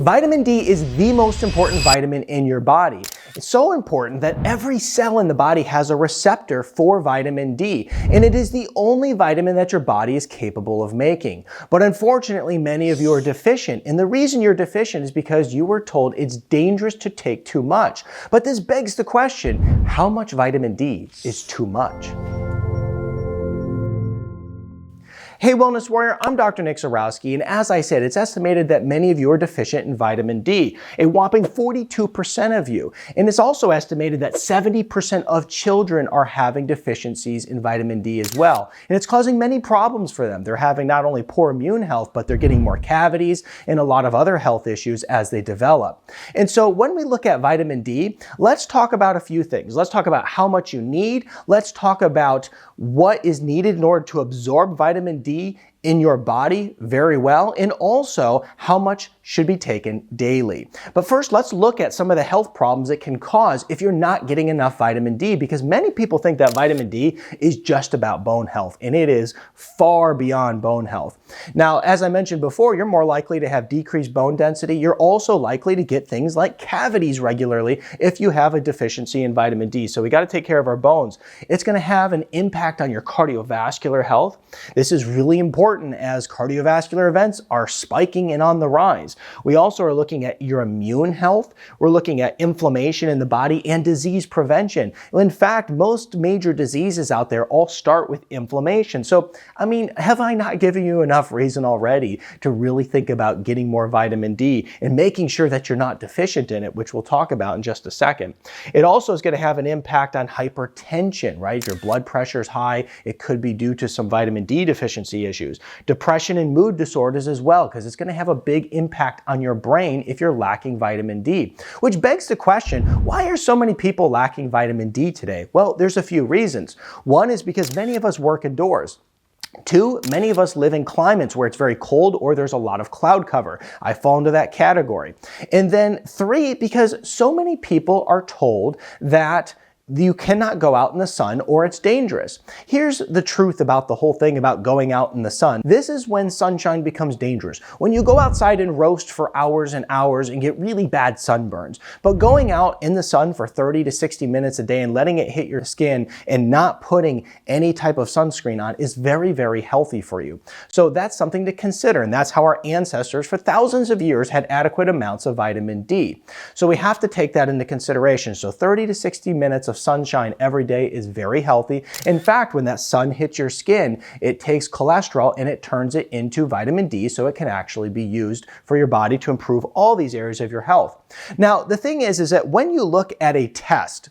Vitamin D is the most important vitamin in your body. It's so important that every cell in the body has a receptor for vitamin D, and it is the only vitamin that your body is capable of making. But unfortunately, many of you are deficient, and the reason you're deficient is because you were told it's dangerous to take too much. But this begs the question, how much vitamin D is too much? Hey Wellness Warrior, I'm Dr. Zyrowski, and as I said, it's estimated that many of you are deficient in vitamin D, a whopping 42% of you. And it's also estimated that 70% of children are having deficiencies in vitamin D as well. And it's causing many problems for them. They're having not only poor immune health, but they're getting more cavities and a lot of other health issues as they develop. And so when we look at vitamin D, let's talk about a few things. Let's talk about how much you need. Let's talk about what is needed in order to absorb vitamin D in your body very well, and also how much should be taken daily. But first, let's look at some of the health problems it can cause if you're not getting enough vitamin D, because many people think that vitamin D is just about bone health, and it is far beyond bone health. Now, as I mentioned before, you're more likely to have decreased bone density. You're also likely to get things like cavities regularly if you have a deficiency in vitamin D. So we got to take care of our bones. It's going to have an impact on your cardiovascular health. This is really important as cardiovascular events are spiking and on the rise. We also are looking at your immune health. We're looking at inflammation in the body and disease prevention. In fact, most major diseases out there all start with inflammation. So, have I not given you enough reason already to really think about getting more vitamin D and making sure that you're not deficient in it, which we'll talk about in just a second. It also is going to have an impact on hypertension, right? If your blood pressure is high, it could be due to some vitamin D deficiency issues. Depression and mood disorders as well, because it's going to have a big impact on your brain if you're lacking vitamin D. Which begs the question, why are so many people lacking vitamin D today? Well, there's a few reasons. One is because many of us work indoors. Two, many of us live in climates where it's very cold or there's a lot of cloud cover. I fall into that category. And then three, because so many people are told that you cannot go out in the sun or it's dangerous. Here's the truth about the whole thing about going out in the sun. This is when sunshine becomes dangerous. When you go outside and roast for hours and hours and get really bad sunburns. But going out in the sun for 30 to 60 minutes a day and letting it hit your skin and not putting any type of sunscreen on is very, very healthy for you. So that's something to consider, and that's how our ancestors for thousands of years had adequate amounts of vitamin D. So we have to take that into consideration. So 30 to 60 minutes of sunshine every day is very healthy. In fact, when that sun hits your skin, it takes cholesterol and it turns it into vitamin D, so it can actually be used for your body to improve all these areas of your health. Now, the thing is that when you look at a test,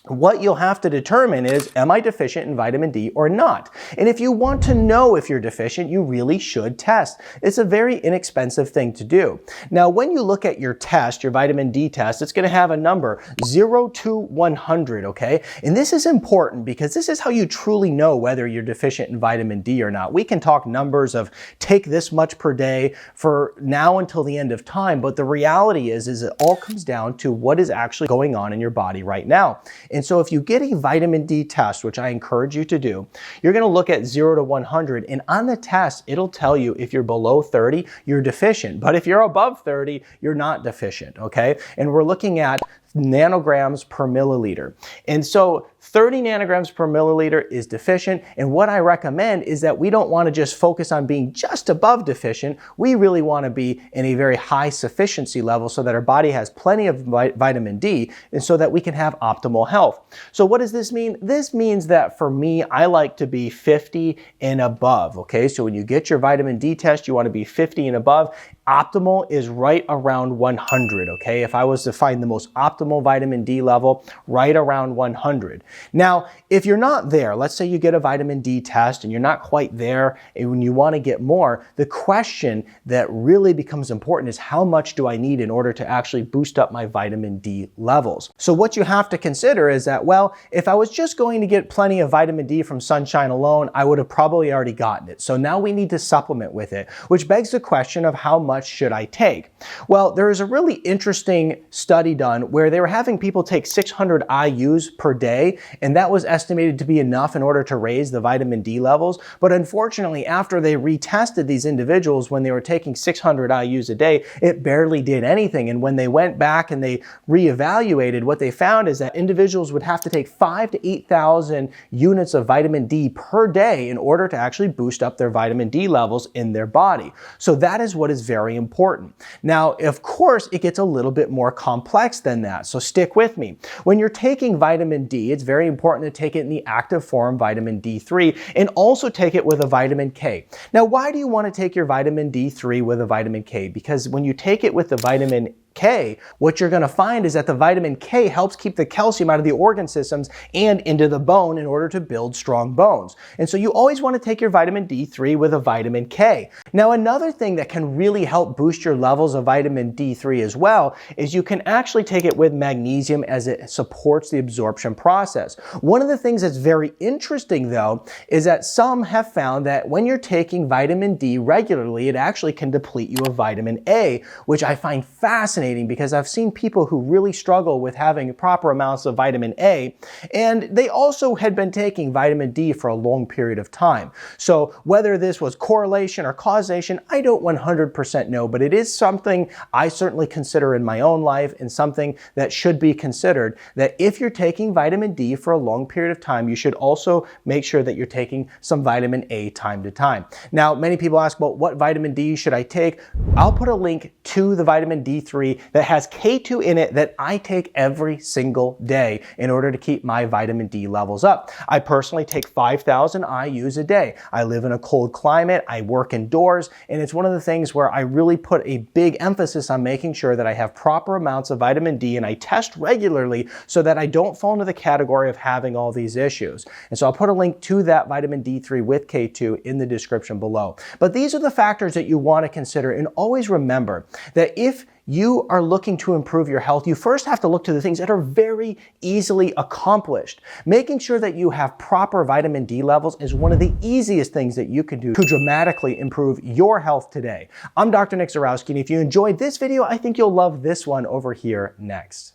what you'll have to determine is, am I deficient in vitamin D or not? And if you want to know if you're deficient, you really should test. It's a very inexpensive thing to do. Now, when you look at your test, your vitamin D test, it's going to have a number 0 to 100, okay? And this is important because this is how you truly know whether you're deficient in vitamin D or not. We can talk numbers of take this much per day for now until the end of time, but the reality is it all comes down to what is actually going on in your body right now. And so if you get a vitamin D test, which I encourage you to do, you're going to look at 0 to 100. And on the test, it'll tell you if you're below 30, you're deficient. But if you're above 30, you're not deficient, okay? And we're looking at nanograms per milliliter. And so 30 nanograms per milliliter is deficient. And what I recommend is that we don't want to just focus on being just above deficient. We really want to be in a very high sufficiency level so that our body has plenty of vitamin D and so that we can have optimal health. So what does this mean? This means that for me, I like to be 50 and above, okay? So when you get your vitamin D test, you want to be 50 and above. Optimal is right around 100, okay? If I was to find the most optimal vitamin D level, right around 100. Now, if you're not there, let's say you get a vitamin D test and you're not quite there and when you want to get more, the question that really becomes important is how much do I need in order to actually boost up my vitamin D levels? So what you have to consider is that, well, if I was just going to get plenty of vitamin D from sunshine alone, I would have probably already gotten it. So now we need to supplement with it, which begs the question of how much should I take? Well, there is a really interesting study done where they were having people take 600 IUs per day, and that was estimated to be enough in order to raise the vitamin D levels. But unfortunately, after they retested these individuals when they were taking 600 IUs a day, it barely did anything. And when they went back and they reevaluated, what they found is that individuals would have to take 5,000 to 8,000 units of vitamin D per day in order to actually boost up their vitamin D levels in their body. So that is what is very important. Now, of course, it gets a little bit more complex than that, so stick with me. When you're taking vitamin D, it's very important to take it in the active form, vitamin D3, and also take it with a vitamin K. Now, why do you want to take your vitamin D3 with a vitamin K? Because when you take it with the vitamin K, what you're going to find is that the vitamin K helps keep the calcium out of the organ systems and into the bone in order to build strong bones. And so you always want to take your vitamin D3 with a vitamin K. Now, another thing that can really help boost your levels of vitamin D3 as well is you can actually take it with magnesium, as it supports the absorption process. One of the things that's very interesting, though, is that some have found that when you're taking vitamin D regularly, it actually can deplete you of vitamin A, which I find fascinating, because I've seen people who really struggle with having proper amounts of vitamin A, and they also had been taking vitamin D for a long period of time. So whether this was correlation or causation, I don't 100% know, but it is something I certainly consider in my own life, and something that should be considered, that if you're taking vitamin D for a long period of time, you should also make sure that you're taking some vitamin A time to time. Now, many people ask, well, what vitamin D should I take? I'll put a link to the vitamin D3 that has K2 in it that I take every single day in order to keep my vitamin D levels up. I personally take 5,000 IUs a day. I live in a cold climate, I work indoors, and it's one of the things where I really put a big emphasis on making sure that I have proper amounts of vitamin D, and I test regularly so that I don't fall into the category of having all these issues. And so I'll put a link to that vitamin D3 with K2 in the description below. But these are the factors that you want to consider, and always remember that if you are looking to improve your health, you first have to look to the things that are very easily accomplished. Making sure that you have proper vitamin D levels is one of the easiest things that you can do to dramatically improve your health today. I'm Dr. Nick Zyrowski, and if you enjoyed this video, I think you'll love this one over here next.